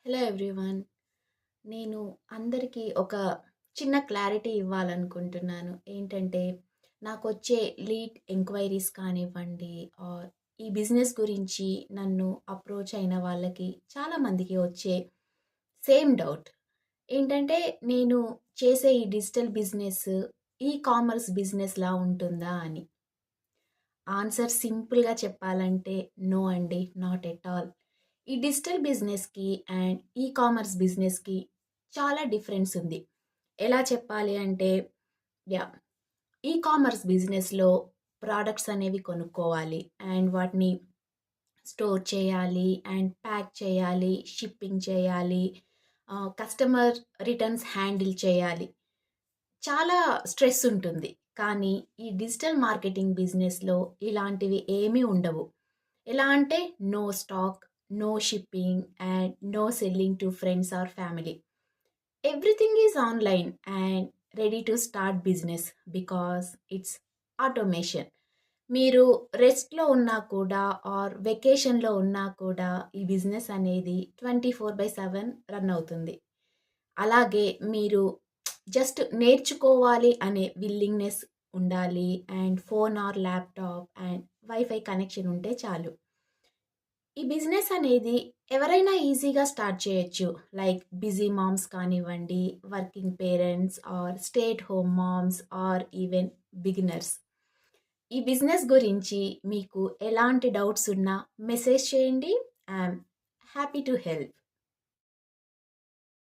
Hello everyone. నేను అందరికీ ఒక చిన్న క్లారిటీ ఇవ్వాలనుకుంటున్నాను. ఏంటంటే, నాకొచ్చే లీడ్ ఎంక్వైరీస్ కానివ్వండి, ఆర్ ఈ బిజినెస్ గురించి నన్ను అప్రోచ్ అయిన వాళ్ళకి చాలామందికి వచ్చే సేమ్ డౌట్. ఏంటంటే, నేను చేసే ఈ డిజిటల్ బిజినెస్ ఈ కామర్స్ బిజినెస్‌లా ఉంటుందా అని. ఆన్సర్ సింపుల్‌గా చెప్పాలంటే నో అండి. Not at all. ఈ డిజిటల్ బిజినెస్‌కి అండ్ ఈ కామర్స్ బిజినెస్‌కి చాలా డిఫరెన్స్ ఉంది. ఎలా చెప్పాలి అంటే యాహ్! ఈ కామర్స్ బిజినెస్‌లో ప్రొడక్ట్స్ అనేవి కొనుక్కోవాలి అండ్ వాటిని స్టోర్ చేయాలి అండ్ ప్యాక్ చేయాలి, షిప్పింగ్ చేయాలి, కస్టమర్ రిటర్న్స్ హ్యాండిల్ చేయాలి. చాలా స్ట్రెస్ ఉంటుంది. కానీ ఈ డిజిటల్ మార్కెటింగ్ బిజినెస్‌లో ఇలాంటివి ఏమీ ఉండవు. ఎలా అంటే no stock, no shipping and no selling to friends or family. Everything is online and ready to start business because it's automation. మీరు రెస్ట్‌లో ఉన్నా కూడా ఆర్ వెకేషన్‌లో ఉన్నా కూడా ఈ బిజినెస్ అనేది 24/7 రన్ అవుతుంది. అలాగే మీరు జస్ట్ నేర్చుకోవాలి అనే విల్లింగ్‌నెస్ ఉండాలి and phone or laptop and wifi connection ఉంటే చాలు. ఈ బిజినెస్ అనేది ఎవరైనా ఈజీగా స్టార్ట్ చేయొచ్చు. లైక్ బిజీ మామ్స్ కానివ్వండి, working parents or stay at home moms or even beginners. ఈ బిజినెస్ గురించి మీకు ఎలాంటి డౌట్స్ ఉన్నా మెసేజ్ చేయండి. I'm happy to help.